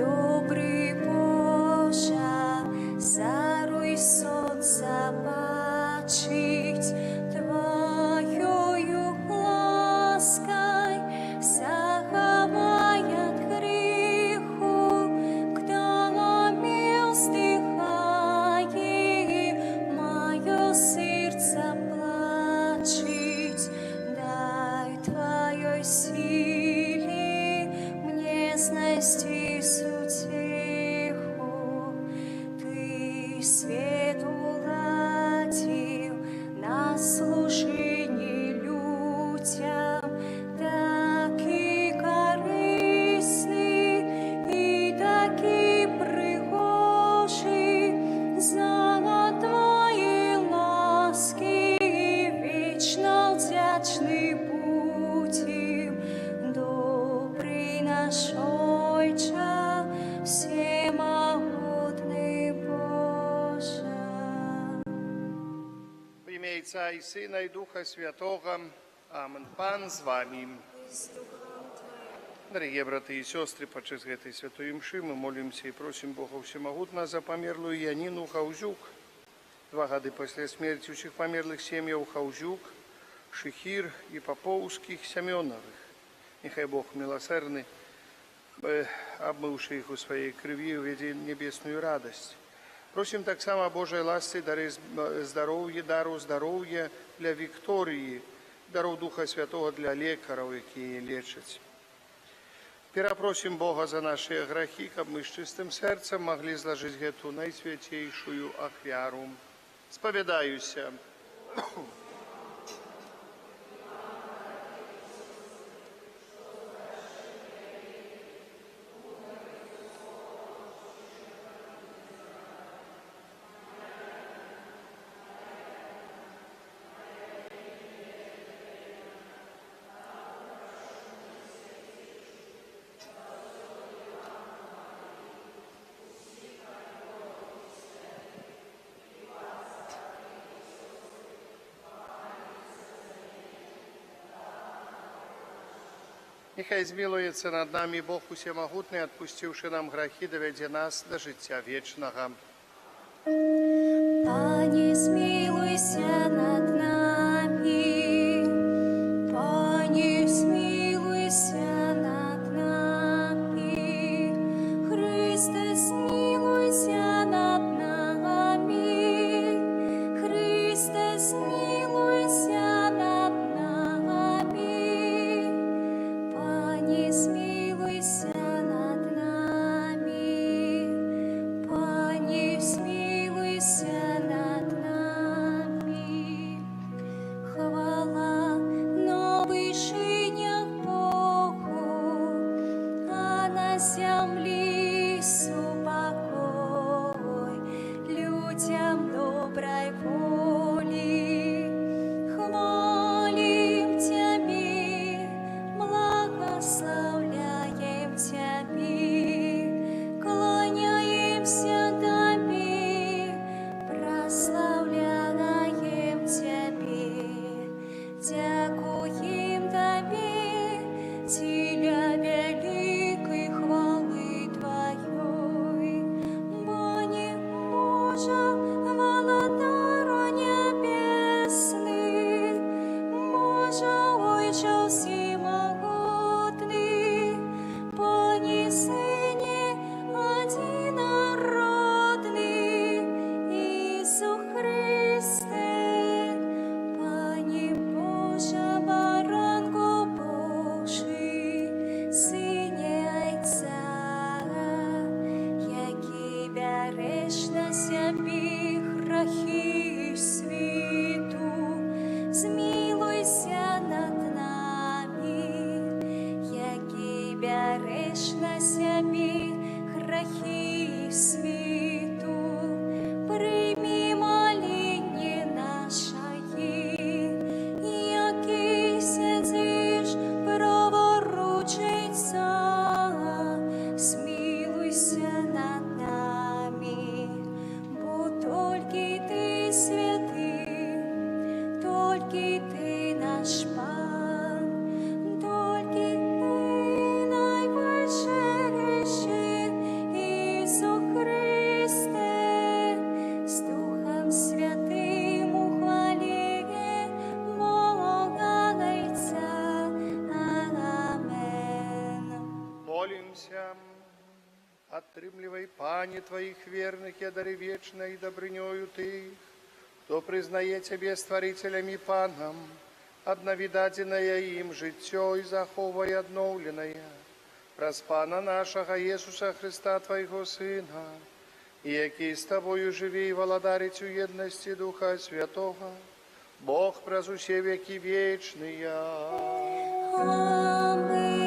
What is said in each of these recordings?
Добрий Боже, заруй сонця бачить, Твоєю лаской заховай от греху, кто мил стихає, моє серце плачить, дай Твоей силе мне знайти утеху. Ты свет уладил на служении людям, такі корисні і такі пригожі, за Твої ласки вічно вдячні будем. Добрий наш Отче, всемогутний Боже. В ім'я Отця і Сина, і Духа Святого. Амен. Пан з вами. Дорогие браты и сестры, подчас этой святой мши мы молимся и просим Бога Всемогутного за померлую Янину Хаузюк. 2 года после смерти всех померлых семьев Хаузюк, Шихир и Поповских Семеновых. Нехай Бог милосердный, обмывший их у своей крови, увидит небесную радость. Просим так само Божьей ласты, дару здоровья для Виктории, даров Духа Святого для лекаров, які лечать. Перепросим Бога за наши грехи, как мы с чистым сердцем могли сложить эту наисвятейшую ахвяру. Споведаюся. Нехай змилується над нами Бог Усемогутний, отпустивши нам грехи, доведе нас до життя вічного. Пане, змилуйся над нами, Пане, змилуйся над нами, Христе, змилуйся над нами, Христе, змилуйся над нами, Пане, змилуйся над нами, Пане, змилуйся над нами. Хвала на вышинях Богу, а на землі супокой людям доброй воли. Хвалим Тебе, благословляем Тебе, кланяемся Тебе, прославляем Тебе, дякуем Тебе, для великой хвалы Твоей. Боже, Боже, Володару небесный, Боже, Отче всемогутный, Пане, Сыне одинородный, Иисус Христе, Пане Боже, Баранко Божий, Сине Отця, який береш на себе грехи світу, змилуйся над нами, який береш на себе грехи світу, прийми моління нашої, який сидиш праворучиця, змилуйся над нами, бо тільки Ти святий, тільки Ти наш Пан, тільки Ти найвищий, Молимся. Отрымливай, Пане, Твоих верных и одари вечной добрынёю Ты, кто признае Тебе Створителем и Паном, одновидательное им житё и заховай одновленное, праз Пана нашего Иисуса Христа, Твоего Сына, и який с Тобою живи и владарить у едности Духа Святого, Бог праз усе веки вечные. Амин.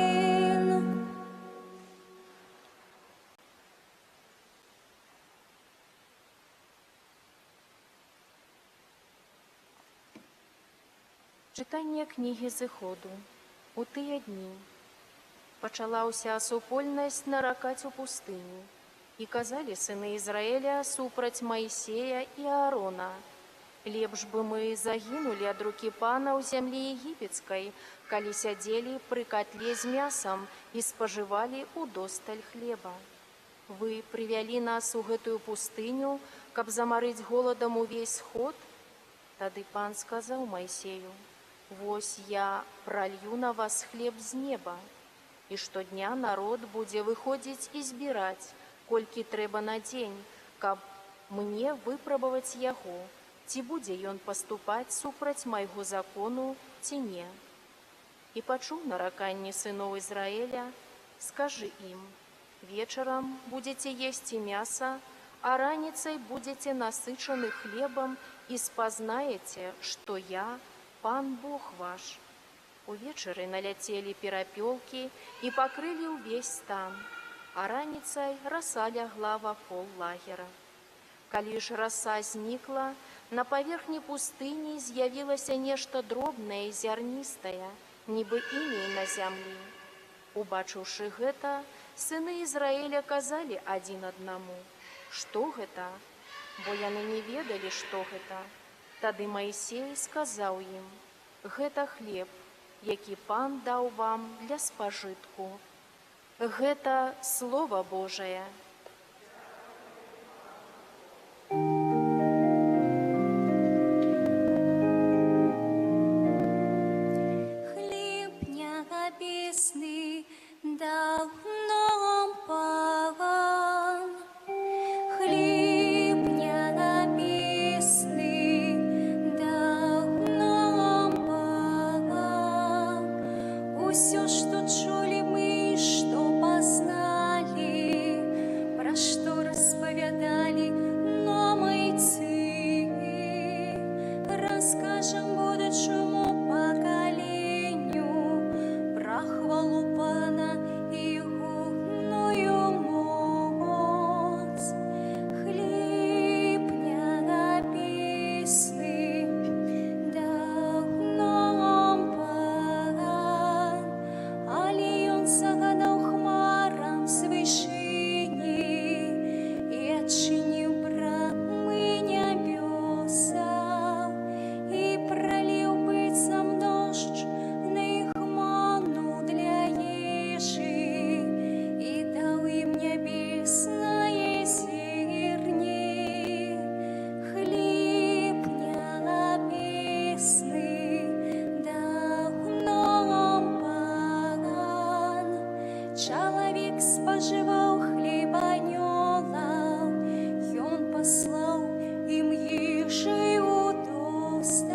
Читання книги Зыходу. У тыя дні пачала ўся супольнасць наракаць у пустыню, і казалі сыны Ізраіля супраць Маісея і Аарона: лепш бы мы загінулі ад рукі пана ў зямлі егіпецкай, калі сядзелі пры катле з мясам і спажывалі удосталь хлеба. Вы прывялі нас у гэтую пустыню, каб замарыць голадам увесь сход? Тады пан сказаў Маісею: вось я пролью на вас хлеб з неба, і штодня народ будзе выходзіць і збіраць, колькі трэба на дзень, каб мне выпрабаваць яго, ці будзе ён паступаць супраць майго закону, ці не. І пачуў нараканне сыноў Ізраіля: скажы ім: вечарам будзеце есці мяса, а раніцай будзеце насычаны хлебам і спазнаеце, што я Пан Бог ваш. Увечары наляцелі перапёлкі і пакрылі ўвесь стан, а раніцай раса лягла вакол лагера. Калі ж раса знікла, на паверхні пустыні з'явілася нешта дробнае і зярністае, нібы іней на зямлі. Убачыўшы гэта, сыны Ізраіля казалі адзін аднаму: што гэта? Бо яны не ведалі, што гэта. Тады Маісей сказаў ім: гэта хлеб, які пан даў вам для спажытку. Гэта Слова Божае. Хлеб небесный дал нам Пан. Хлеб небесный дал нам Пан. Усё, что чули мы, что познали, про что расповедали нам отцы, расскажем будущему поколению про хвалу Пана и егоную моц. Хлеб небесный дал нам Пан, али он загадал хмарам с вышини и отчинил брамы небеса, и пролил быцам дождь на их ману для еши, и дал им небесное зерни. Хлеб небесный дал нам Пан. Человек споживал хлеб анёлов, и он послал им ежи удосталь,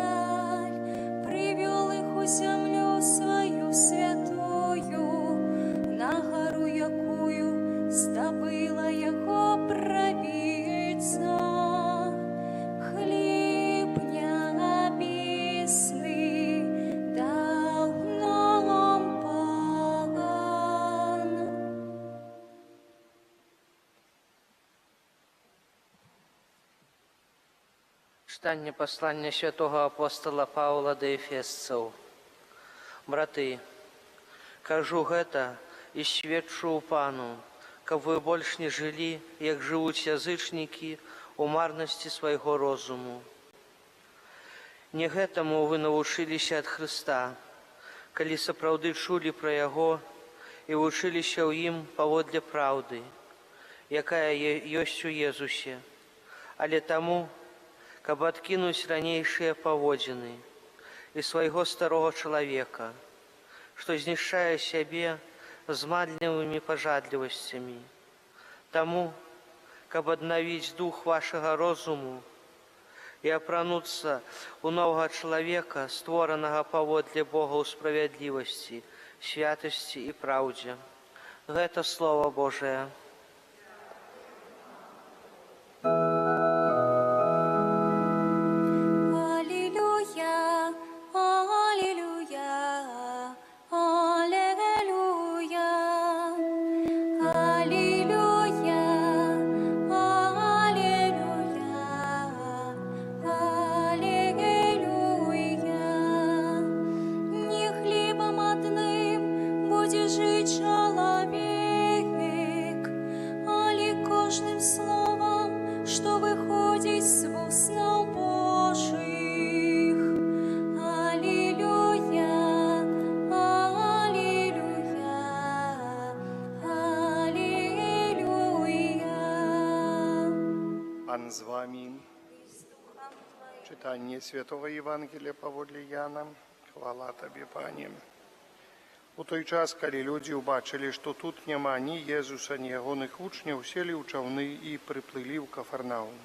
привел их у землю свою святую, на гору, якую здобыла его правица. Хлеб небесный дал нам Пан. Читання послання святого апостола Павла до Ефесцаў. Браты, кажу гэта і сведчу ў Пану, каб вы больш не жылі, як жывуць язычнікі, у марнасці свайго розуму. Не гэтаму вы навучыліся ад Хрыста, калі сапраўды чулі пра Яго і вучыліся ў ім паводле праўды, якая ёсць у Езусе, але таму, каб адкінуць ранейшыя паводзіны і свайго старога чалавека, што знішчае сябе з марлевымі пажадлівасцямі. Таму, каб аднавіць дух вашага розуму і апрануцца ў новага чалавека, створанага паводле Бога ў справядлівасці, святасці і праўдзе. Гэта Слова Божае. Аллилуйя, аллилуйя, аллилуйя, аллилуйя, аллилуйя, аллилуйя. Не хлебом одним будет жить человек, али кожным словом, что выходит с уст Божьих. Аллилуйя, аллилуйя, аллилуйя. Пан з вами. Читання Святого Євангелія паводле Яна. Хвала Табе, Пане. У той час, калі людзі ўбачылі, што тут няма ні Езуса, ні ягоных вучняў, селі ў чаўны і прыплылі ў Кафарнаум,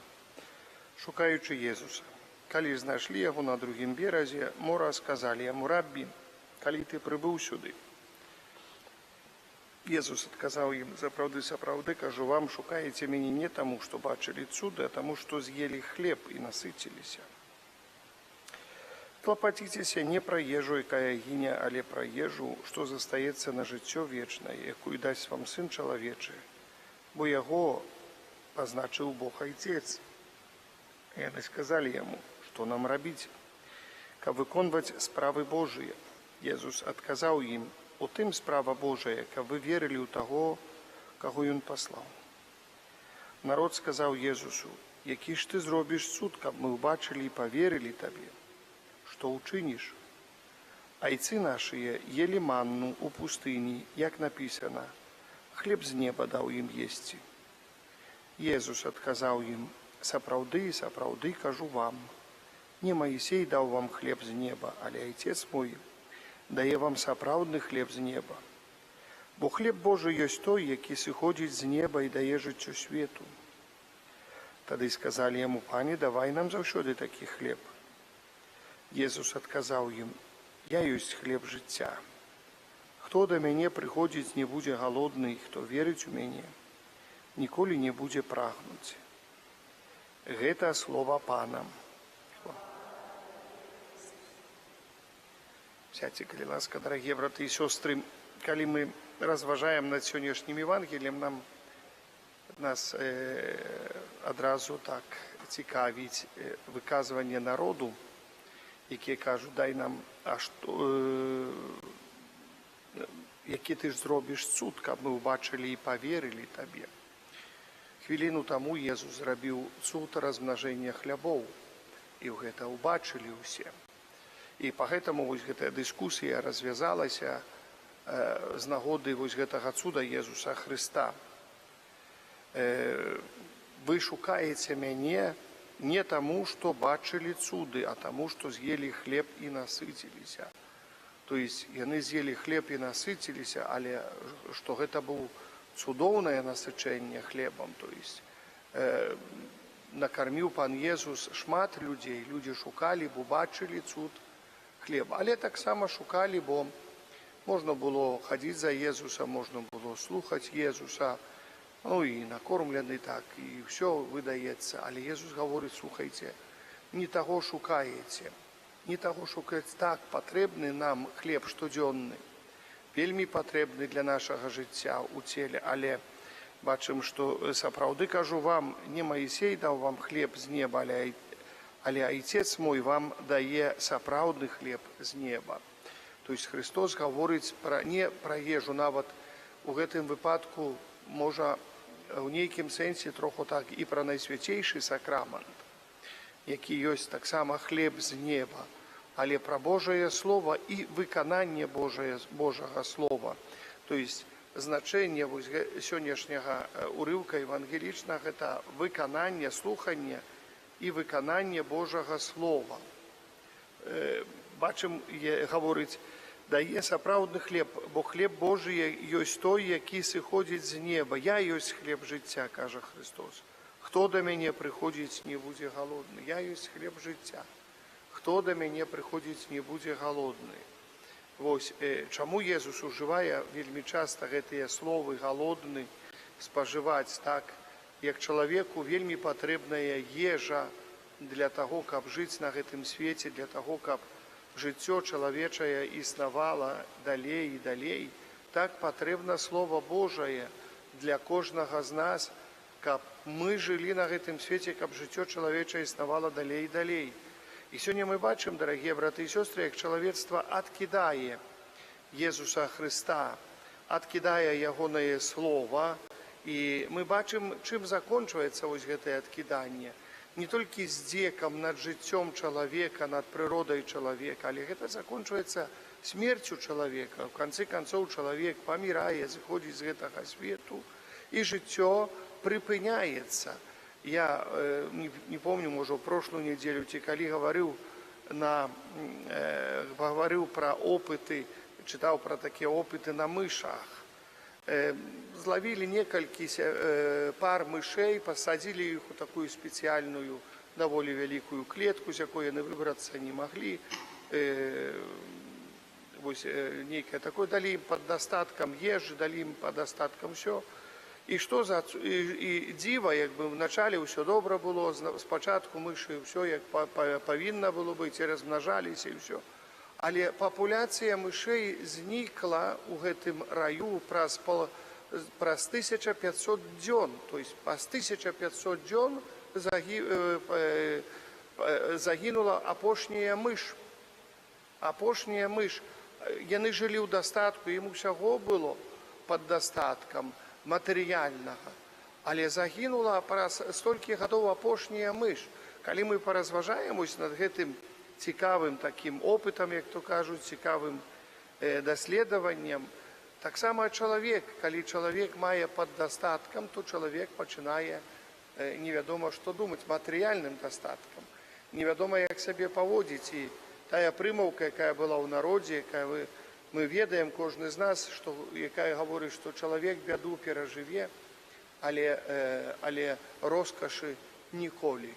шукаючы Езуса. Калі знайшлі яго на другім беразе, мора сказалі яму: «Раббі, калі ты прыбыў сюды?» Езус адказаў ім: «Сапраўды, сапраўды, кажу вам, шукаеце мяне не таму, што бачылі цуды, а таму, што з'елі хлеб і насыціліся. Клапаціцеся не пра ежу, якая гіне, але пра ежу, што застаецца на жыццё вечнае, якую дасць вам Сын чалавечы, бо яго пазначыў Бог Айцец». Яны сказалі яму: «Што нам рабіць, каб выконваць справы Божыя?» Езус адказаў ім: «У тым справа Божая, каб вы верылі ў таго, каго Ён паслаў». Народ сказаў Езусу: «Які ж ты зробіш цуд, каб мы ўбачылі і паверылі табе? Што ўчыніш? Айцы нашыя елі манну ў пустыні, як напісана: хлеб з неба даў ім есці». Езус адказаў ім: «Сапраўды, сапраўды, кажу вам, не Маісей даў вам хлеб з неба, але Айцец мой дае вам сапраўдны хлеб з неба. Бо хлеб Божы ёсць той, які сыходзіць з неба і дае жыццё свету». Тады сказалі яму: «Пане, давай нам заўсёды такі хлеб». Езус адказаў ім: «Я ёсць хлеб жыцця. Хто да мяне прыходзіць, не будзе галодны, і хто верыць у мяне, ніколі не будзе прагнуць». Гэта слова Пана. Сядьце, калі ласка, дарагія браты і сёстры. Калі мы разважаем над сённяшнім Евангеліем, нас адразу так цікавіць выказванне народу, якія кажуць: «Дай нам, які ты ж зробіш цуд, каб мы ўбачылі і паверылі табе?» Хвіліну таму Езус зрабіў цуд размнажэння хлябоў, і гэта ўбачылі ўсе. І па гэтаму гэтая дыскусія развязалася з нагоды гэтага цуда Езуса Хрыста. Вы шукаеце мяне не таму, што бачылі цуды, а таму, што з'елі хлеб і насыціліся. То есть яны з'елі хлеб і насыціліся, але што гэта быў цудоўнае насычэнне хлебам. То есть накарміў Пан Езус шмат людзей. Людзі шукалі, бо бачылі цуд хлеба. Але таксама шукалі, бо можна было хадзіць за Езуса, можна было слухаць Езуса, ну і накормлены так, і ўсё выдаецца. Але Езус гаворыць: слухайце, не таго шукаеце, не таго шукаеце. Так, патрэбны нам хлеб штодзённы, вельмі патрэбны для нашага жыцця ў целе, але бачым, што сапраўды, кажу вам, не Маісей даў вам хлеб з неба, але Айцец мой вам дае сапраўдны хлеб з неба. То есть Христос гаворыць не пра ежу, нават у гэтым выпадку можа у нейкім сэнсе троху так і пра найсвяцейшы сакрамент, які ёсць таксама хлеб з неба, але пра Божае Слова і выкананне Божага Слова. То есть значэнне сённяшняга урыўка евангелічнага – гэта выкананне, слуханне і выкананне Божага Слова. Бачым, гаворыць: дае сапраўдны хлеб, бо хлеб Божий ёсць той, які сыходзіць з неба. Я ёсць хлеб жыцця, кажа Христос. Хто да мяне прыходзіць, не будзе галодны. Я ёсць хлеб жыцця. Хто да мяне прыходзіць, не будзе галодны. Вось чаму Езус ужывае вельмі часта гэтыя словы галодны спажываць так, як чалавеку вельмі патрэбная ежа для таго, каб жыць на гэтым свеце, для таго, каб жыццё чалавечае існавала далей і далей. Так патрэбна Слова Божае для кожнага з нас, каб мы жылі на гэтым свеце, каб жыццё чалавечае існавала далей і далей. І сёння мы бачым, дарагія браты і сёстры, як чалавецтва адкідае Езуса Хрыста, адкідае ягонае слова, і мы бачым, чым закончваецца вось гэтае адкіданне. Не толькі здзекам над жыццём чалавека, над прыродай чалавека, але гэта закончваецца смерцю чалавека. У канцы канцоў чалавек памірае, зыходзіць з гэтага свету, і жыццё прыпыняецца. Я не помню, можа, ў прошлую нядзелю, ці калі гаварыў пра опыты, чытаў пра такія опыты на мышах. Злавілі некалькі пар мышэй, пасадзілі іх у такую спецыяльную, даволі вялікую клетку, з якой яны выбрацца не маглі. Вось нейкае такое, далі ім пад дастаткам ежы, далі ім пад дастаткам ўсё. І дзіва, як бы вначале ўсё добра было, спачатку мышы ўсё як павінна было быць, і размнажаліся і ўсё. Але папуляцыя мышэй знікла ў гэтым раю праз 1500 дзён. То есть праз 1500 дзён загінула апошняя мыш. Апошняя мыш. Яны жылі ў дастатку, ім усяго было пад дастаткам матэрыяльнага. Але загінула праз столькі гадоў апошняя мыш. Калі мы паразважаем над гэтым цікавым такім опытам, як то кажуць, цікавым даследаваннем, таксама чалавек, калі чалавек мае пад дастаткам, то чалавек пачынае невядома што думаць, матэрыяльным дастаткам. Невядома, як сябе паводзіць. І тая прымаўка, якая была ў народзе, якая мы ведаем, кожны з нас, якая гаворыць, што чалавек бяду перажыве, але роскашы ніколі.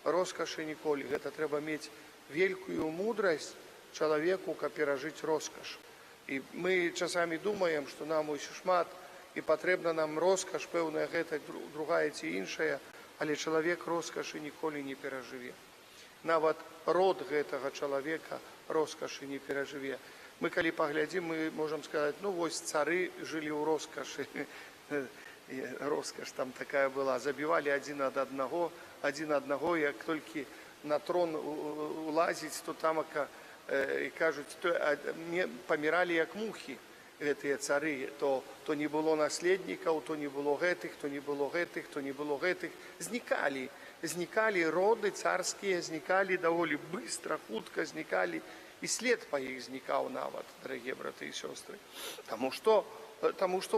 Роскашы ніколі. Гэта трэба мець вялікую мудрасць чалавеку, каб перажыць роскаш. І мы часамі думаем, што нам усё шмат, і патрэбна нам роскаш, пэўная гэта, другая ці іншая, але чалавек роскашы ніколі не перажыве. Нават род гэтага чалавека роскашы не перажыве. Мы калі паглядзім, мы можам сказаць, ну вось цары жылі ў роскашы. Роскаш там такая была. Забівалі адзін аднаго, як толькі на трон улазіць, то тамака, кажуць, паміралі як мухі гэтыя цары. То не было наследнікаў, то не было гэтых, то не было гэтых, то не было гэтых. Знікалі роды царскія, знікалі даволі быстра, хутка знікалі. І след па іх знікаў нават, дарагія браты і сёстры. Таму што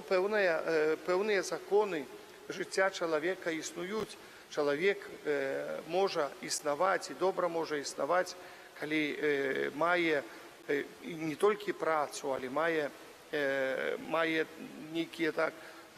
пэўныя законы жыцця чалавека існуюць. Чалавек можа існаваць і добра можа існаваць, калі мае не толькі працу, але мае нейкія так,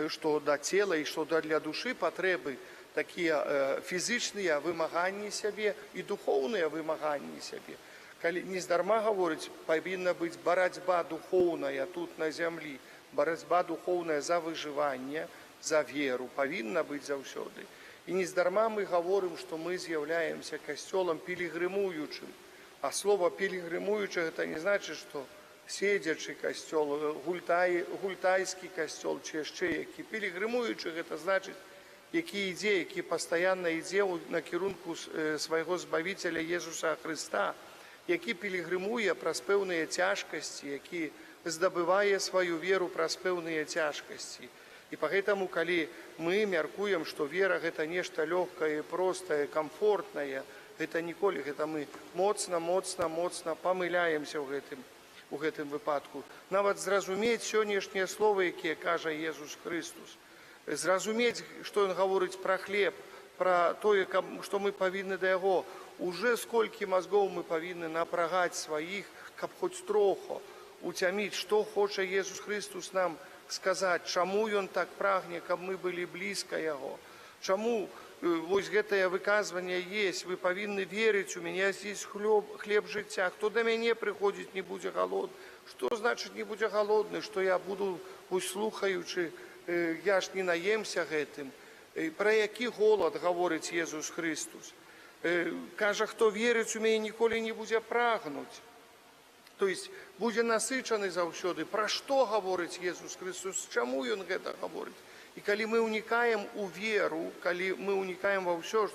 што да цела і што для душы патрэбы, такія фізычныя вымаганні сябе і духоўныя вымаганні сябе. Калі нездарма гаворыць, павінна быць барацьба духоўная тут на зямлі, барацьба духоўная за выжыванне, за веру, павінна быць заўсёды. І нездарма мы гаворым, што мы з'яўляемся касцёлам пілігрымуючым. А слова пілігрымуючы гэта не значыць, што седзячы касцёл, гультайскі касцёл, ці яшчэ які. Пілігрымуючы гэта значыць, які ідзе, які пастаянна ідзе на кірунку свайго збавіцеля Езуса Хрыста, які пілігрымуе праз пэўныя цяжкасці, які здабывае сваю веру праз пэўныя цяжкасці. І пагэтаму, калі мы мяркуем, што вера гэта нешта лёгкае, простае, камфортнае, гэта ніколі, гэта мы моцна памыляемся ў гэтым выпадку. Нават зразумець сённяшнія словы, якія кажа Езус Хрыстус. Зразумець, што ён гаворыць пра хлеб, пра тое, што мы павінны да яго. Уже сколькі мазгоў мы павінны напрагаць сваіх, каб хоць троху уцяміць, што хоча Езус Христос нам сказаць, чаму Ён так прагне, каб мы былі блізка Яго. Чаму вось гэтае выказванне есть, вы павінны верыць, у мяне здесь хлеб жыцця, хто да мяне прыходзіць, не будзе галодны. Што значыць не будзе галодны, што я буду, вось слухаючы, я ж не наемся гэтым. Пра які голад гаворыць Езус Христос? Кажа, хто верыць у мяне, ніколі не будзе прагнуць. То есть будзе насычаны заўсёды. Пра што гаворыць Езус Христос? Чаму Ён гэта гаворыць? І калі мы ўнікаем у веру, калі мы ўнікаем ва ўсё,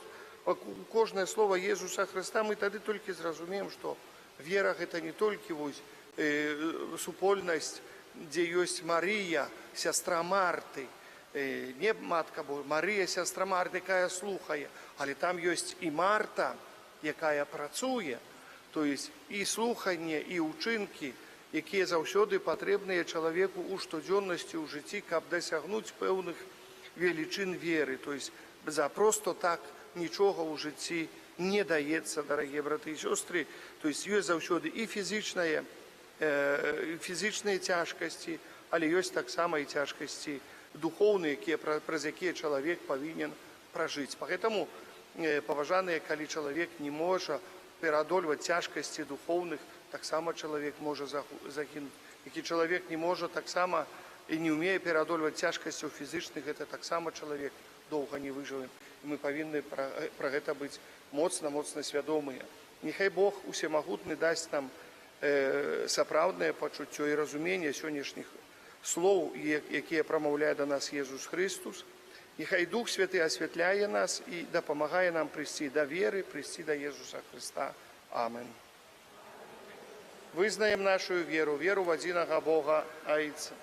кожнае слово Езуса Христа, мы тады толькі зразумеем, што вера гэта не толькі вось супольнасць, дзе ёсць Марыя, сястра Марты, не матка Божа, Марыя, сястра Марты, якая слухае, але там ёсць і Марта, якая працуе, то есть і слуханне, і ўчынкі, якія заўсёды патрэбныя чалавеку ў штодзённасці, ў жыцці, каб дасягнуць пэўных велічын веры. То есть за просто так нічога ў жыцці не даецца, дарагія браты і сёстры. То есть ёсць заўсёды і фізічныя цяжкасці, але ёсць таксама і цяжкасці духоўныя, праз якія чалавек павінен пражыць. Поэтому, паважаныя, калі чалавек не можа пераадольваць цяжкасці духоўных, таксама чалавек можа загінуць. Які чалавек не можа таксама і не ўмее пераадольваць цяжкасцяў фізічных, гэта таксама чалавек доўга не выжыве. І мы павінны пра гэта быць моцна свядомыя. Няхай Бог усемагутны дасць нам сапраўднае пачуццё і разуменне сённяшніх слоў, якія прамаўляе да нас Езус Христос. Няхай Дух Святы асвятляе нас і дапамагае нам прыйсці да веры, прыйсці да Езуса Христа. Амен. Вызнаем нашу веру, веру в адзінага Бога Айца.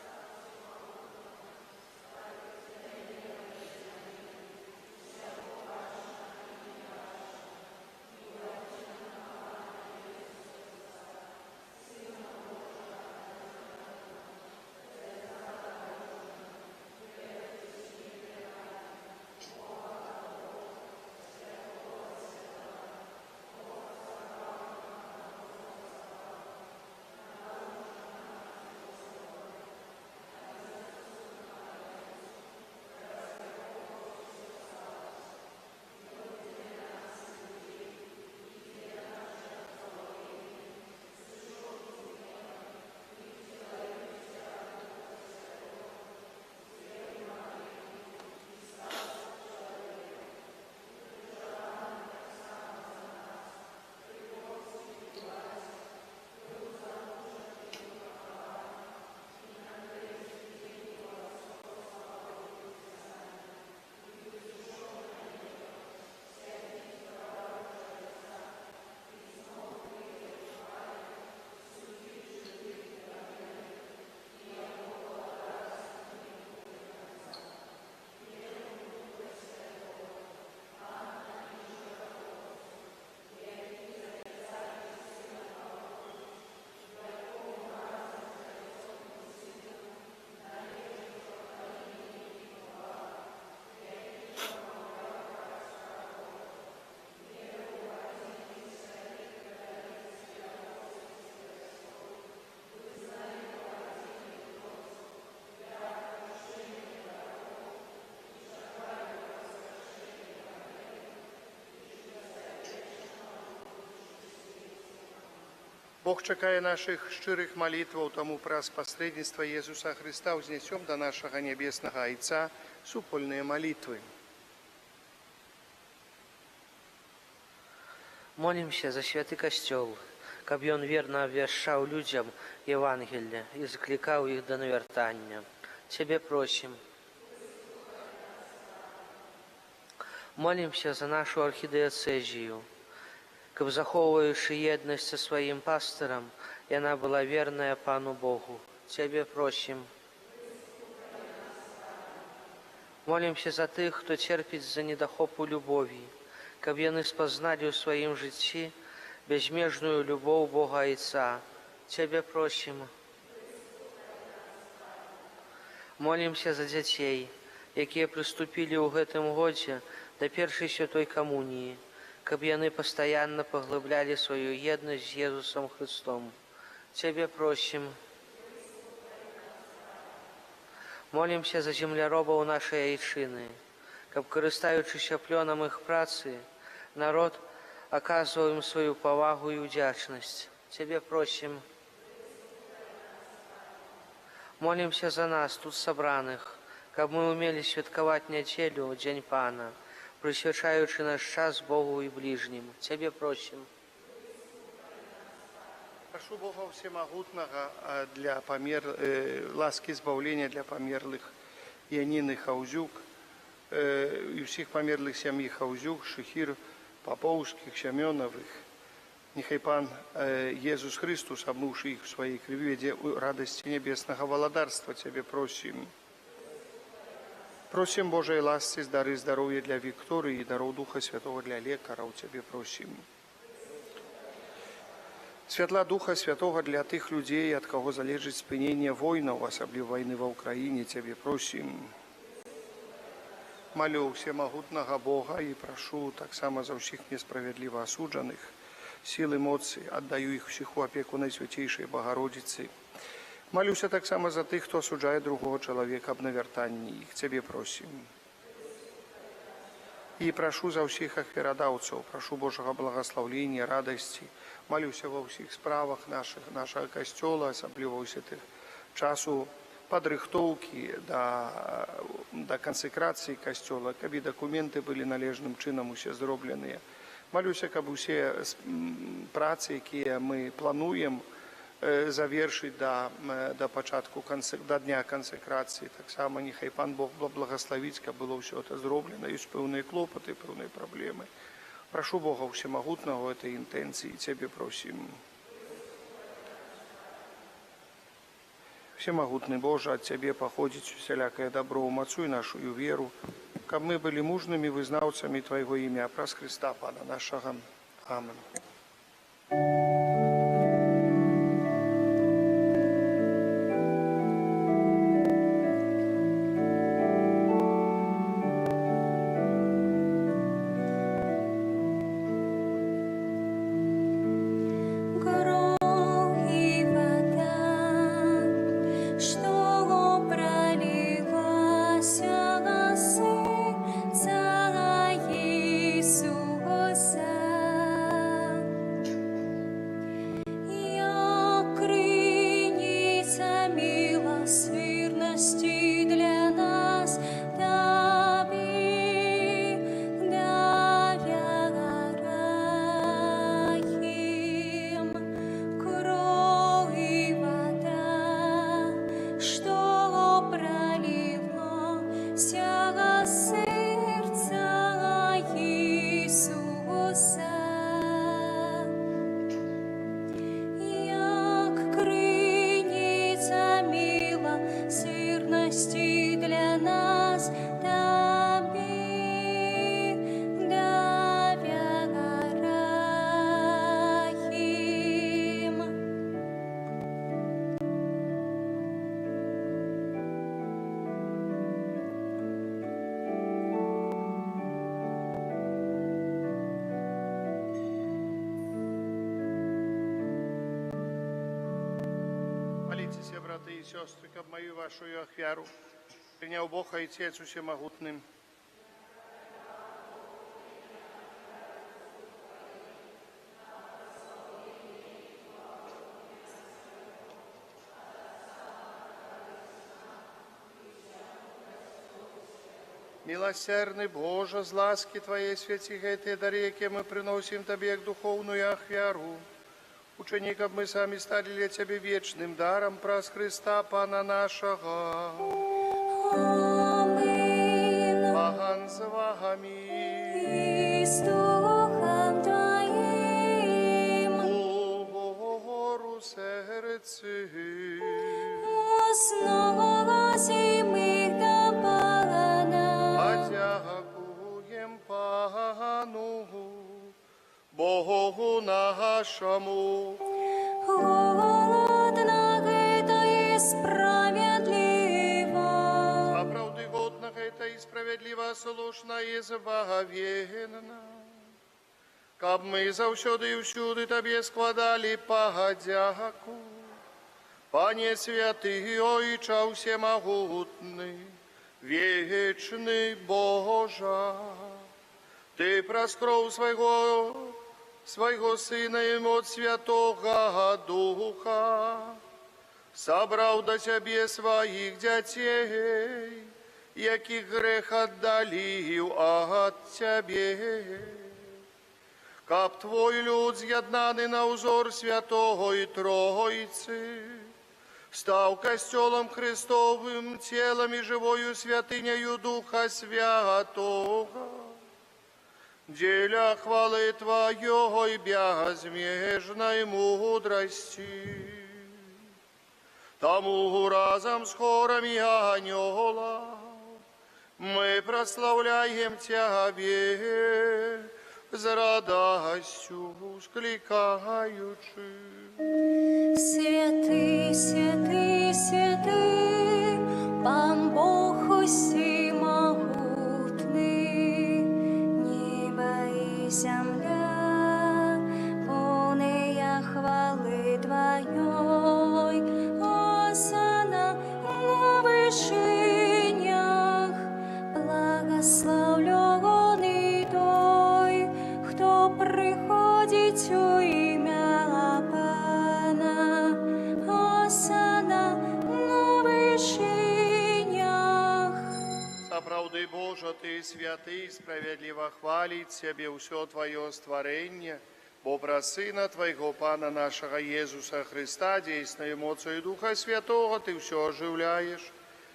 Бог чакае нашых шчырых малітваў, таму праз пасрэдніцтва Езуса Христа ўзнясём да нашага нябеснага Айца супольныя малітвы. Молимся за святы касцёл, каб ён верна абвяшчаў людзям Евангелие і заклікаў іх да навяртання. Цябе просім. Молимся за нашу архідыяцэзію, каб, захоўваючы еднасць са сваім пастырам, яна была верная Пану Богу. Цябе просім. Молимся за тых, хто церпіць з-за недахопу любові, каб яны спазналі ў сваім жыцці бязмежную любоў Бога Айца. Цябе просім. Молимся за дзяцей, якія прыступілі ў гэтым годзе да першай святой камуніі, каб яны пастаянна паглыблялі сваю еднасць з Езусам Христом. Цябе просім. Молімся за земляробаў нашай айчыны, каб, карыстаючыся плёнам іх працы, народ аказваў ім сваю павагу і ўдзячнасць. Цябе просім. Молімся за нас, тут сабраных, каб мы умелі святкаваць нядзелю, Дзень Пана, прысвячаючы наш час Богу і ближнім. Цябе просім. Прошу Бога Всемогутного для ласки избавления для померлых Янины Хаузюк и всех померлых семьи Хаузюк, Шихир, Поповских, Семеновых. Нехай Пан Иисус Христос, обнувший их в своей крови, веде радости небесного володарства, Тебе просим. Просим Божией ласцы, дары здоровья для Виктории и даров Духа Святого для лекара, у Тебе просим. Святла Духа Святого для тых людей, от кого залежит спынение войнов, особливо войны в Украине, Тебе просим. Молю всемогутного Бога и прошу так само за всех несправедливо осудженных, силы моцы, отдаю их всех в опеку Найсвятейшей Богородицы. Молюся так само за тых, кто осуждает другого человека об навертании их, Тебе просим. И прошу за всех ахверодавцев, прошу Божьего благословения, радости. Молюся во всех справах нашего костела, особливо у святых часу подрыхтовки до консекрации костела, кабы документы были належным чином усе зробленные. Молюся, кабы все працы, які мы плануем завершить до початку, до дня консекрации. Так само нехай Пан Бог благословить, кабы было все это зроблено. Есть певные клопоты, певные проблемы. Прошу Бога Всемогутного этой интенции, Тебе просим. Всемогутный Боже, от Тебе походит всякое добро, умацуй нашу веру, как мы были мужными вызнавцами Твоего имя, праз Христа Пана нашего. Аминь. Молитесь, браты и сестры, как мою вашу ахвяру, принял Бога и Отец Всемогутным. Милосердный Боже, с ласки Твоей святых этой дареки мы приносим Тебе духовную ахвяру. Учеников мы сами стали для Тебе вечным даром праз Христа Пана нашего. Аминь. Пан с вами. И с Духом Твоим. Гору сердце. Основа зимы до Пана. Подякуем Пану, Богу нашему. Годно это и справедливо. За правды годно это и справедливо, слушно и збавенно. Каб мы завсёды и всюди Тебе складали подяку, Пане святый, Ойча всемогутный, вечный Божа, Ты проскров своего Сына им от Святого Духа, собрал до Тебе своих детей, яких грех отдалил от Тебе. Каб Твой люд з'єднаний на узор Святої Троїці, став костелом Христовим, телом и живою святынею Духа Святого, деля хвалы Твоей безмежной мудрости. Тому разом с хорами ангелов мы прославляем Тебе, с радостью скликаючи. Святий, святий, святий, Пан Бог усімогутний, небо і земля, повнія хвали Твоєї, осана на вишинях, благословлений той, хто приходить у ім'я Пана, осана на вишинях. За правди Божа, Ти святий, справедливо хвалить Тебе все Твое створение, бо про Сына Твоего, Пана нашего Иисуса Христа, действуя эмоцию Духа Святого, Ты все оживляешь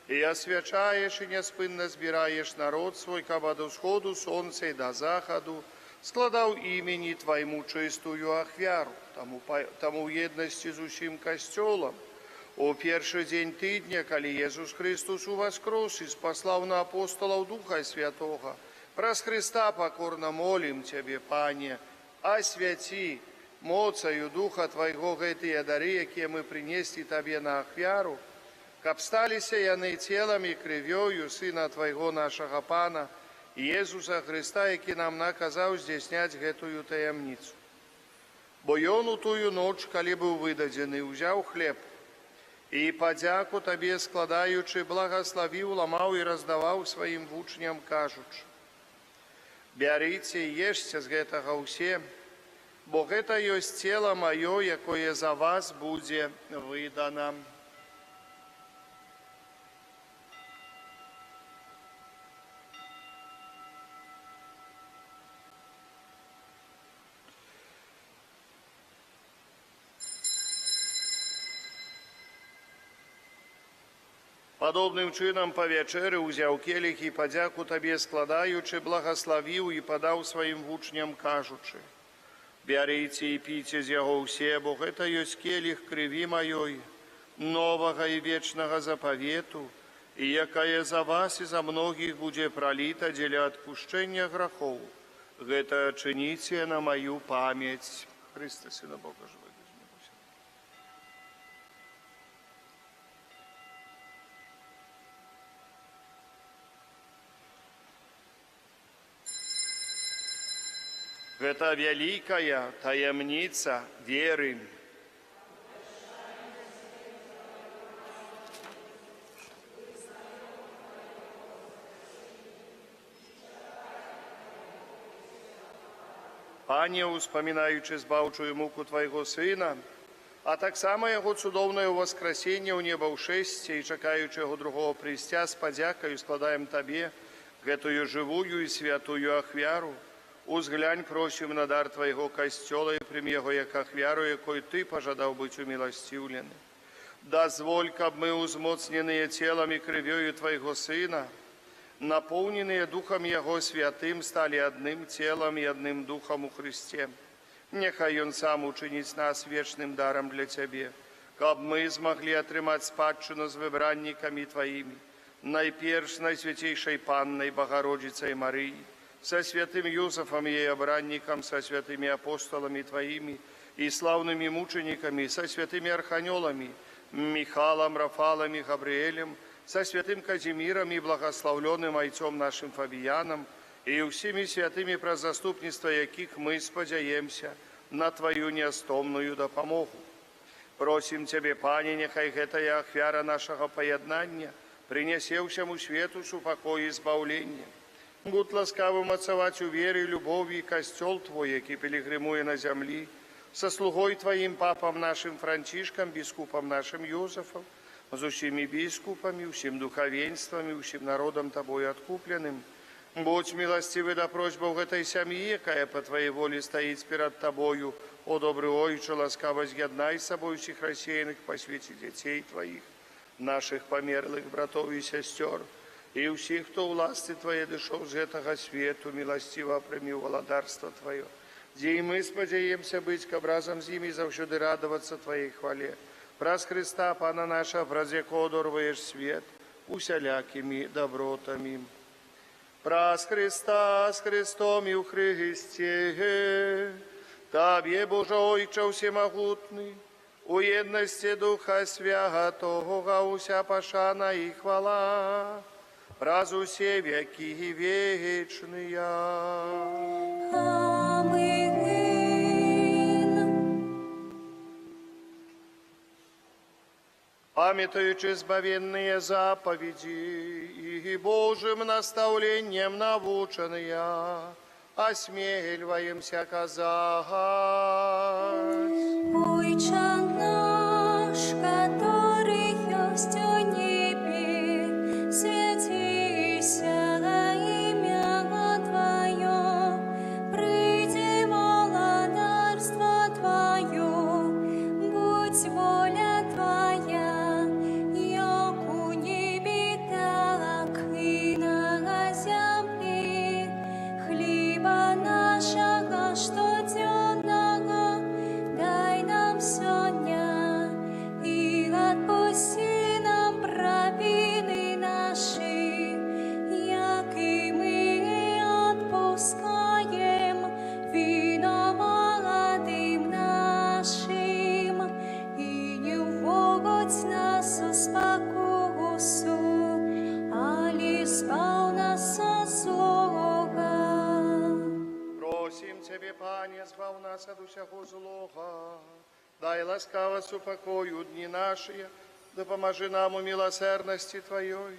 и освячаешь, и неспынно сбираешь народ свой, каба до сходу солнца и до заходу, складав имени Твоему чистую ахвяру, тому в едности с усим костелом. У перший день тыдня, коли Иисус Христос воскрес и спаслав на апостолов Духа Святого, праз Христа покорно молим Тебе, Пане, освяти моцаю Духа Твоего гэтые дары, якія мы принесли Тебе на ахвяру, каб сталися яны телом и кровью Сына Твоего нашего Пана, Иисуса Христа, які нам наказал здійснять гэтую таямницу. Бо Ён у тую ночь, коли был выдадзены, узял хлеб, и подяку Тебе складаючи, благословил, ламал и раздавал своим вучням, кажучи: «Бярыце и ешьте з гэтага ўсе, бо гэта ёсць тело маё, якое за вас будзе выдано». Подобным чином по вечері узяв келих і подяку Тобі складаючи, благословив і подав своїм вучням, кажучи: «Бярыце і піце з яго ўсе, бо гэта ёсць келих крыві маёй, новага і вечнага запавету, і якая за вас і за многіх будзе проліта дзеля адпушчэння грахоў. Гэта чыніце на маю памяць». Христа, Сына Бога живого. Гэта вялікая таямніца веры. Пане, успамінаючы збаўчую муку Твайго Сына, а таксама Яго цудоўнае ўваскрасенне ў неба ўшэсце і чакаючы Яго другого прыйсця, з падзякаю складаем Табе гэтую жывую і святую ахвяру. Узглянь, просим на дар Твоего костела и прими его, як ахвяру, якой Ты пожадал быть умилостивлены. Дозволь, каб мы, узмоцненные телом и кровью Твоего Сына, наполненные Духом Его Святым, стали одним телом и одним Духом у Христе. Нехай Он сам учинить нас вечным даром для Тебе, каб мы смогли отрымать спадщину с выбранниками Твоими, найперш Найсвятейшей Панной Богородицей Марии, со святым Юсофом ей обранником, со святыми апостолами Твоими и славными мучениками, со святыми архангелами, Михалом, Рафалом и Гавриэлем, со святым Казимиром и благословленным ойцом нашим Фабияном, и всеми святыми, про заступництво яких мы сподяемся на Твою неостомную допомогу. Просім Цябе, Пане, нехай гэтая ахвяра нашага паяднання прынясе ўсяму свету супакой і збаўленне. Будь ласкавы мацаваць у веры, любові касцёл Твой, які пілігрымуе на зямлі, са слугой Тваім папам нашым Францішкам, біскупам нашым Йозафам, з усімі біскупамі, усім духавенствамі, усім народам Табой адкупленым. Будь милостивый до просьбаў гэтай сям'і, якая по Твоей волі стаіць перад Табою. О, добры Ойче, ласкава з'яднай з сабой усіх рассеяных па свеце дзяцей Твоих, наших памерлых братоў і сясцёр, і ўсіх, хто ў ласцы Твоей дышоў з гэтага свету, милостиво прымі ў валадарства Твоё, дзе і мы спадзяемся быць, каб разам з імі заўсёды радавацца Твоей хвале. Праз Христа, Пана наша, праз якого дорваеш свет усялякімі добротамі. Праз Христа, з Христом і ў Христе, Табе, Боже Ойче всемогутний, у єдності Духа Святого, уся пошана і хвала, праз усе веки вечные. Памятуючи збавенные заповеди и Божьим наставлением наученные, осмеливаемся казать. Ойче наш, который есть в небе, святися имя Твое, приди владарство Твое, будь воля Твоя, як у небе, так и на земле. Хлеба нашего штоденного дай нам сегодня, и отпусти нам провины наши, як и мы отпускаем виноватым нашим, и не вводь нас в спокусу, али избав нас от злого. Просим Тебе, Пане, збав нас от усякого злого, дай ласкаво супокою дни наши, допоможи нам у милосердности Твоей,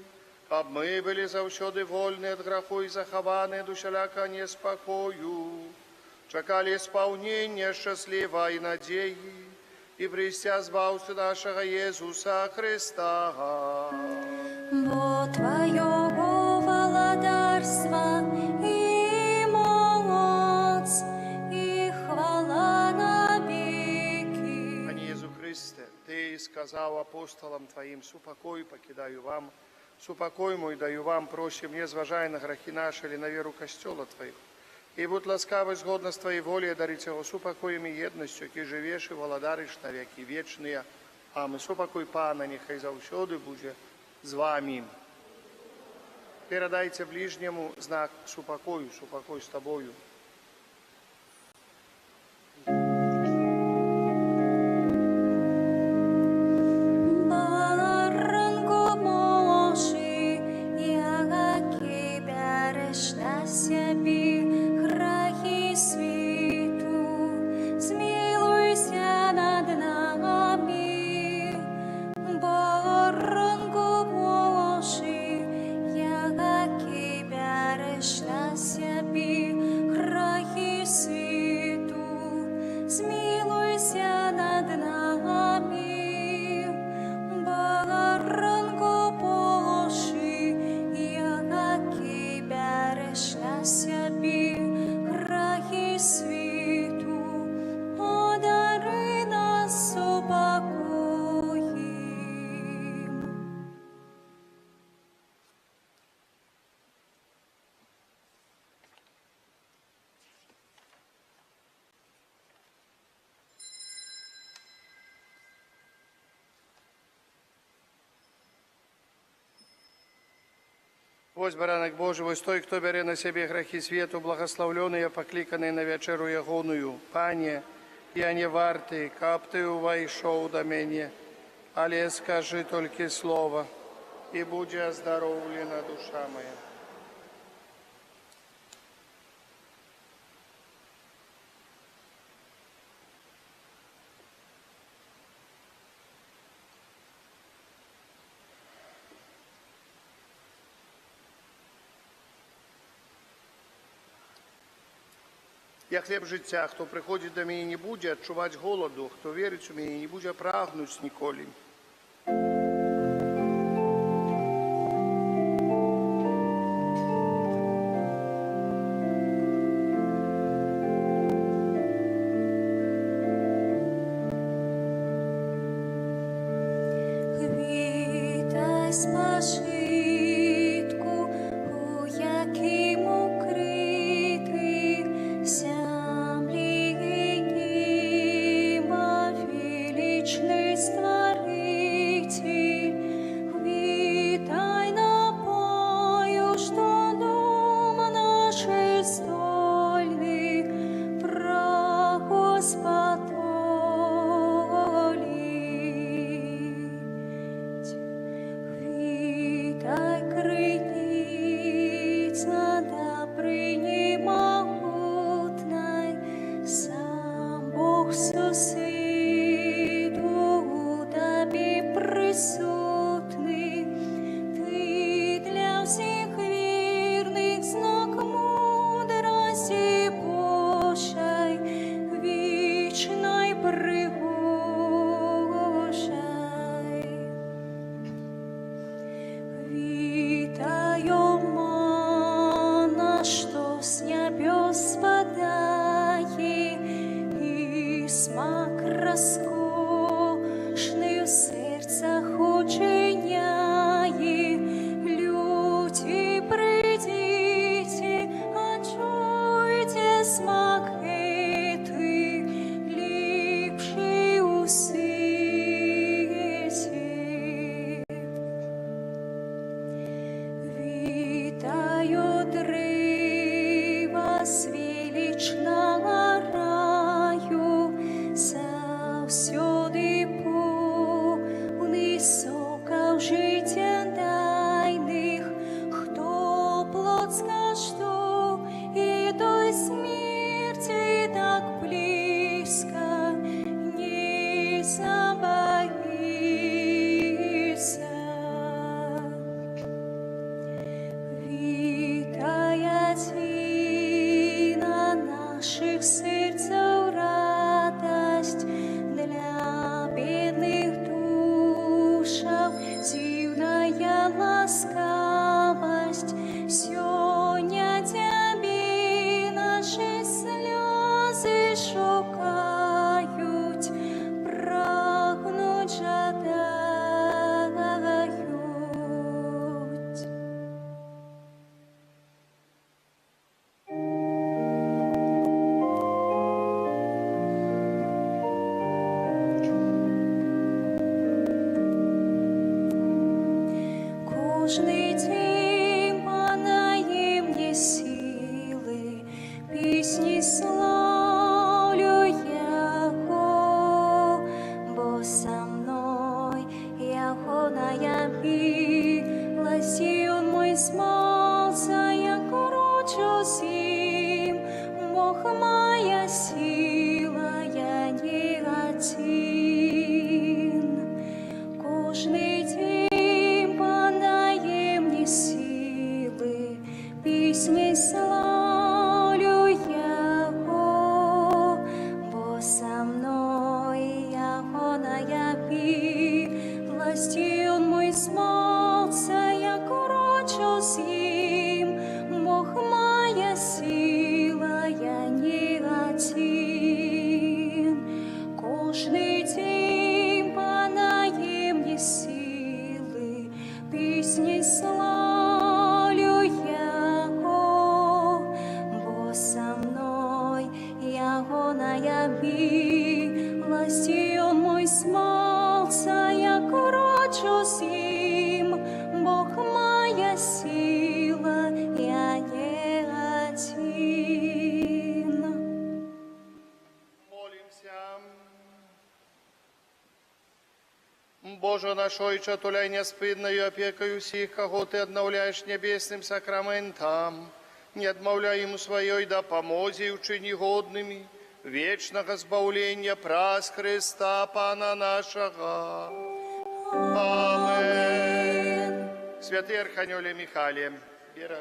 каб мы были завсёды вольны от греху и захованы от усяляка неспокою, чекали исполнения счастливой надеи и престя збавцу нашего Иисуса Христа. Бо Твоего владарства и моц, и хвала навеки. Пане Єзу Христе, Ти сказав апостолам Твоїм, супокой покидаю вам, супокой мой даю вам, просим, не зважай на грехи наши или на веру костела Твоего. И будь ласкавый, згодно с Твоей волей, дарить его супокоем и едностью, ки живеш и владариш на веки вечные. Амин. Супокой Пана, нехай завсёды буде з вами. Передайте ближнему знак супокою, супокой с Тобою. Баранку Божий, ягаки береш на себе грехи світу, змилуйся над нами. Баранку Божий, ягаки береш на себе грехи світу, змилуйся над нами. Баранку Божий, ягаки береш на себе грехи світу, одари нас супокоєм. Ось баранок Божий, ось той, хто бере на себе грехи світу, благословлений, покликаний на вечеру ягоную. Пане, я не вартий, каб Ти увайшов до мене, але скажи тільки слово, і буде оздоровлена душа моя. Я хлеб життя, хто приходить до мене, не буде відчувати голоду, хто вірить у мене, не буде прагнути ніколи. Вітай, спашитку, у яким укритий землі і неба величний Створитель. Вітай, напою, що дом наш здольний про Господолі. Вітай, критниця, да приймогутнай, сам Бог сусіду тобі присутний. Ти для всіх вірних знак мудрості Божої, вічної пригожай. Вітаю, мана, що з небес спадає, і смак розкошний в серцях учиняє. Люди, прийдіть, а чуйте смак етий, ліпший у світі. Вітаю, дерева з величного раю, завсюди повний соків життєдайних. Хто плод скажу, і до смерті так близько, не забоїться. Вітає на наших серцях радость, для бідних душах дивная ласкавость. Сьогодні тебе наші сльози шукають, прагнуть жадають. Кожний день подає мені сили, пісні славлю Його, бо со мною Його милость, і Он мой смался, я корочу зим. Бог моя сила, я не один. Кожний день подає мені сили, пісні славлю Його, бо со мною Його милость, і Он мой смался, я корочу зим. Бог моя сила, я не один. Кожний день подає мені сили, пісні славлю Його, бо со мною Його милость, і Он мой смался, я корочу зим. Бог моя сила, я не один. Молимся. Боже наш Отче, туляй неспидною опекою всіх, кого Ти обновляєш небесним сакраментам, не отмовляй им своей, да помози и учини годными вечного збавлення праз Христа Пана нашого. Амен. Святий Архангеле Михайле, Вера.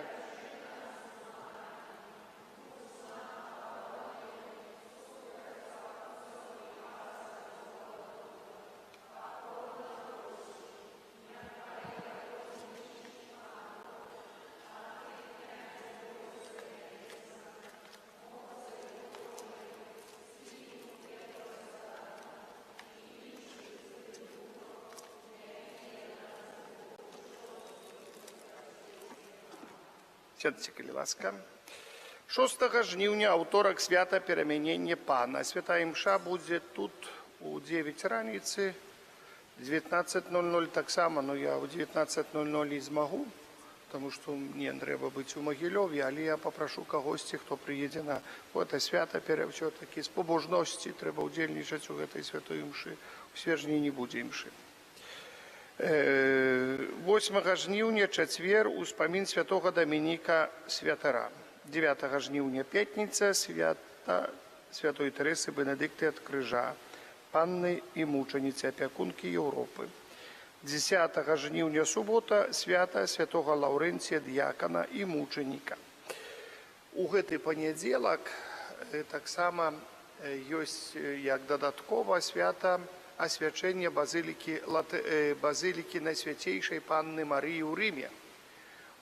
Сядьте, калі ласка. 6 жніўня, аўторак, свята перамянення Пана. Святая імша будзе тут у 9 раніцы, 19:00 таксама, но я у 19:00 і змагу, тому што мне трэба быць у Магілёве, але я папрашу кагосьці, хто прыедзе на гэта свята, ўсё-такі з побожнасці трэба ўдзельнічаць у гэтай святой імшы. У снежні не будзе імшы. 8 жніўня, чацвер, успамін святога Дамініка Святара. 9 жніўня, пятніца, свята святой Тэрэсы Бенедыкты ад крыжа, панны і мучаніцы, апякункі Еўропы. 10 жніўня, субота, свята святога Лаўрэнція, д'якана і мучаніка. У гэты панядзелак таксама ёсць як дадаткова свята асвячэння базылікі Найсвяцейшай Панны Марыі ў Рыме.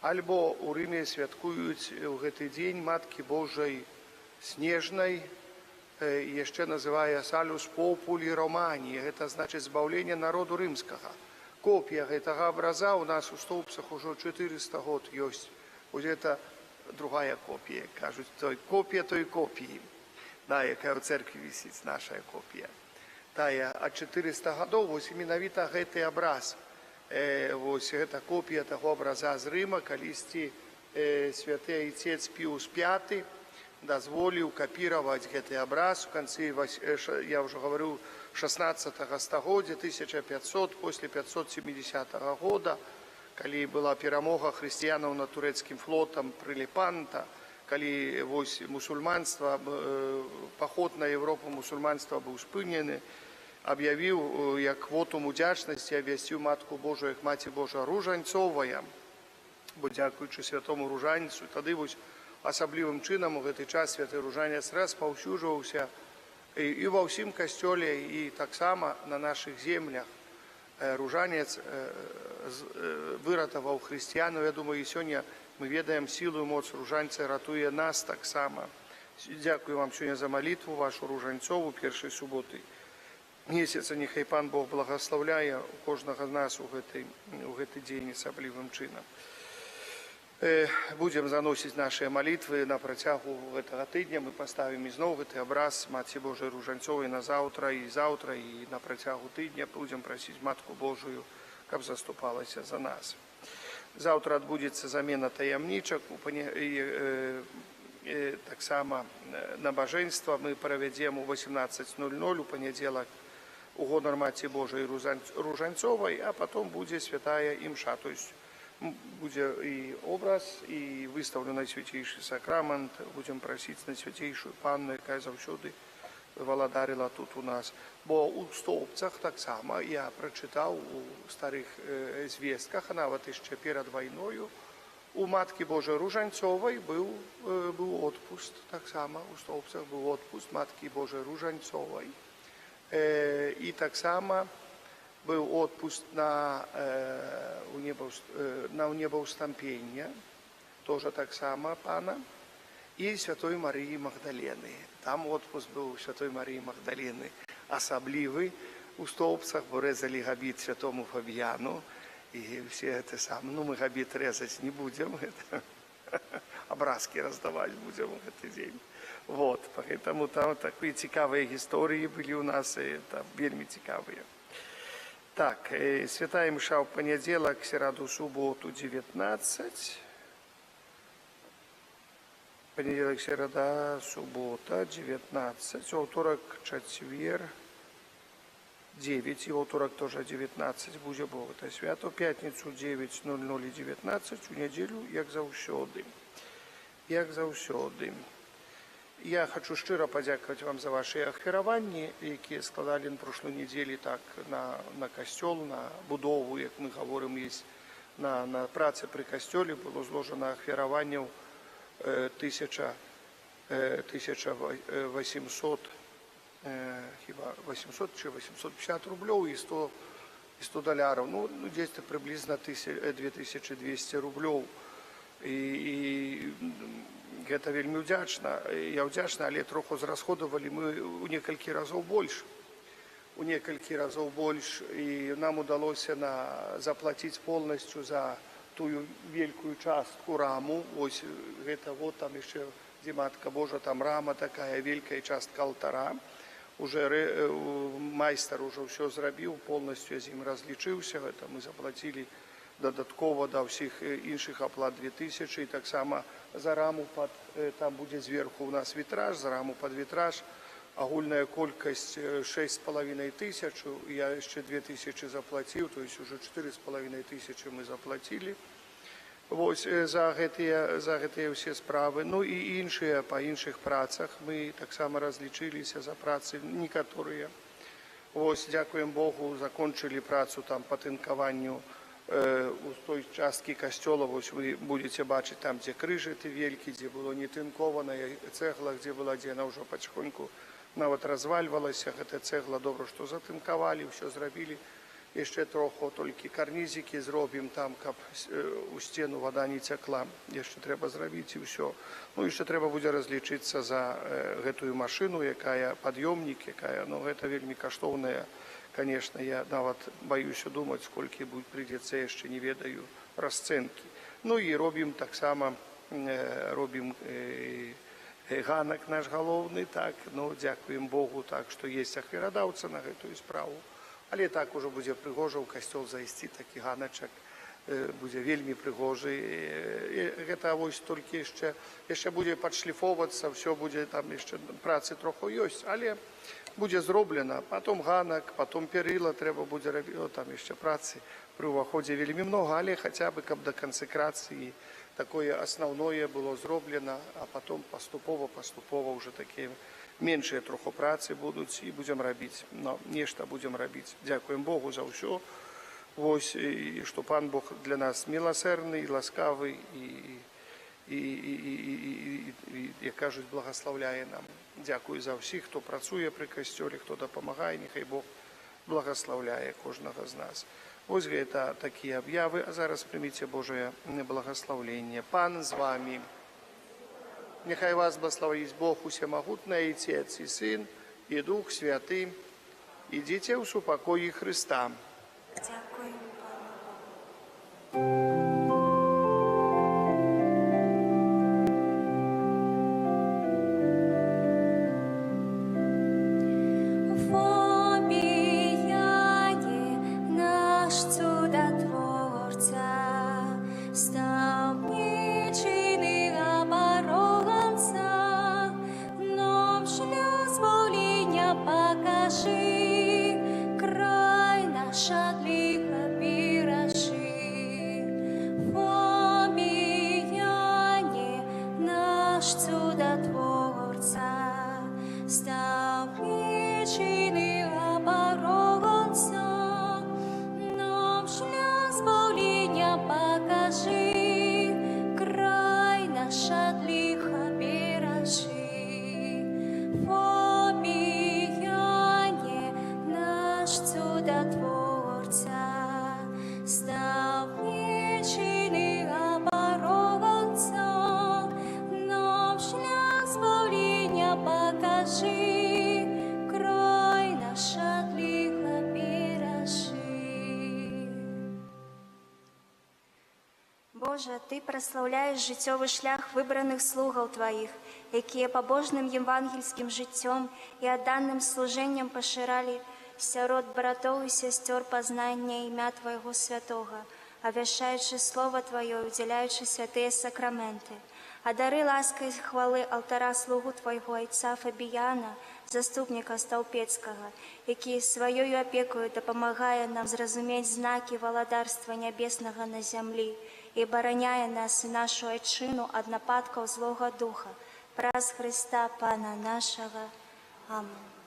Альбо ў Рыме святкуюць у гэты дзень Маткі Божай Снежнай, яшчэ называе Салюс Популі Романі, гэта значыць збаўленне народу рымскага. Копія гэтага абраза ў нас у Стоўпцах ужо 400 год ёсць. Вось гэта другая копія, кажуць, копія той копіі, да, якая ў цэркві вісіць, наша копія. Тая ад 400 гадоў, вось менавіта гэты абраз. Вось гэта копія таго абраза з Рыма, калісьці святы айцец Піус V дазволіў капіраваць гэты абраз у канцы, я ўжо гаварыў, 16 стагоддзя, 1500, после 570 года, калі была перамога хрысціянаў над турэцкім флотам пры Лепанта, калі вось мусульманства, паход на Европу мусульманства быў спынены, аб'явіў як вотум удзячнасці, абвясціў Матку Божую як Маці Божа Ружанцовая, бо дзякуючы святому Ружанцу, тады вось асаблівым чынам у гэты час святы Ружанец распаўсюджваўся і ва ўсім касцёле, і таксама на нашых землях. Ружанец выратаваў хрысціянаў. Я думаю, і сёння мы ведаем сілу і моц Ружанца, ратуе нас таксама. Дзякую вам сёння за малітву вашу Ружанцову першай суботы месяца. Няхай Пан Бог благаслаўляе кожнага з нас у гэты дзень асаблівым чынам. Будзем заносіць нашыя малітвы на працягу гэтага тыдня. Мы паставім ізноў гэты абраз Маці Божай Ружанцовай на заўтра, і на працягу тыдня будзем прасіць Матку Божую, каб заступалася за нас. Заўтра адбудзецца замена таямнічак, таксама набажэнства мы правядзем у 18:00 у панядзелак у гонар Маці Божай Ружанцовай, а потом будзе святая імша, то есть будзе і образ, і выстаўлю Найсвяцейшы сакрамент, будзем прасіць Найсвяцейшую Панну, якая заўсёды валадарыла тут у нас. Бо у Стоўпцах таксама я прачытаў у старых звестках, а нават яшчэ перад вайною, у Маткі Божай Ружанцовай быў отпуск, таксама у Стоўпцах быў отпуск Маткі Божай Ружанцовай. І таксама быў отпуск на небаўстампення, тоже таксама Пана, і Святой Марыі Магдалены. Там отпуск быў Святой Марыі Магдалены асаблівы у Стоўпцах, бо рэзалі габіт святому Фабіяну, і все гэта сам. Ну, мы габіт рэзаць не будзем, абразкі раздаваць будзем у гэты дзень. Вот, поэтому там такія цікавыя гісторыі былі ў нас, это вельмі цікавыя. Так, святая імша ў панядзелак, сераду, суботу 19. Панядзелак, серада, субота 19. Аўторак, чацвер 9. І аўторак тоже 19 будзе Бог. Это свято. Пятніцу 9:00 і 19. У нядзелю, як заўсёды. Як заўсёды. Я хочу шчыра падзякаваць вам за ваши ахвяраванні, якія складалі на прошлой недзелі так на касцёл, на будову, як мы гаворым, есть на працы пры касцёле было зложена ахвяраванняў 1800 чи 850 рублёў і 100 доляраў. Ну, десь приблизно 2200 рублёў. І гэта вельмі ўдзячна. Я ўдзячна, але троху зрасходавалі мы у некалькі разоў больш. І нам удалося заплаціць полностью за тую вялікую частку раму. Ось гэта вот там яшчэ, дзе Матка Божа, там рама такая вялікая, частка алтара. Уже майстар уже ўсё зрабіў, полностью я з ім разлічыўся, гэта мы заплатілі дадаткова да ўсіх іншых аплат 2000, і таксама за раму там будзе зверху у нас вітраж, за раму пад вітраж агульная колькасць 6500, я яшчэ 2000 заплаціў, то есть уже 4500 мы заплатілі. Вось за гэтыя ўсе справы. Ну і іншыя, па іншых працах мы таксама разлічыліся за працы некаторыя. Вось, дзякуем Богу, закончылі працу там па тынкаванню у той часткі касцёла. Вось вы будете бачыць там, дзе крыжы ты велькі, дзе было не тынкованая цэгла, дзе была, дзе яна ўжо пачхоньку нават развальвалася. Гэта цэгла добра, што затынкавалі, ўсё зрабілі. Яшчэ троху толькі карнізікі зробім там, каб у сцену вада не цякла. Яшчэ трэба зрабіць і ўсё. Ну, яшчэ трэба будзе разлічыцца за гэтую машыну, якая пад'ёмнік, якая, ну, гэта вельмі каштоўная. Конечно, я нават баюся думаць, сколькі прыйдзецца, яшчэ не ведаю расцэнкі. Ну і робім таксама, робім ганак наш галоўны, так, ну, дзякуем Богу, так, што ёсць ахвярадаўца на гэтую справу. Але так ужо будзе прыгожа ў касцёл зайсці, такі ганачак будзе вельмі прыгожы. Гэта вось толькі яшчэ будзе падшліфоўвацца, ўсё будзе, там яшчэ працы троху ёсць, але будзе зроблена. Потом ганак, потом перыла трэба будзе рабіць, там яшчэ працы пры ўваходзе вельмі многа, але хаця бы, каб да кансэкрацыі такое асноўное было зроблена, а потом паступова ўжо такія меншыя троху працы будуць і будзем рабіць. Но нешта будзем рабіць. Дзякуем Богу за ўсё. Вось, і што Пан Бог для нас міласэрны і ласкавы і, як кажуць, благаслаўляе нам. Дзякую за ўсіх, хто працуе пры касцёле, хто дапамагае, няхай Бог благаслаўляе кожнага з нас. Вось гэта такія аб'явы, а зараз прыміце Божае благаслаўленне. Пан з вамі. Няхай вас благословить Бог усемогутный, Отец и Сын, и Дух Святый. Идите в супокое Христа. Дякую, Боже, Ты праслаўляеш жыццёвы шлях выбраных слугаў Тваіх, якія пабожным евангельскім жыццём і адданым служэннем пашыралі сярод братоў і сясцёр пазнання імя Твайго святога, авяшаючы Слова Тваё, удзяляючы святыя сакраменты. А дары ласкай хвалы алтара слугу Твайго айца Фабіяна, заступніка Стаўпецкага, які сваёю апекою дапамагае нам зразумець знакі валадарства нябеснага на зямлі і бараняе нас і нашу айчыну ад нападкаў злога духа. Праз Христа, Пана нашага. Амин.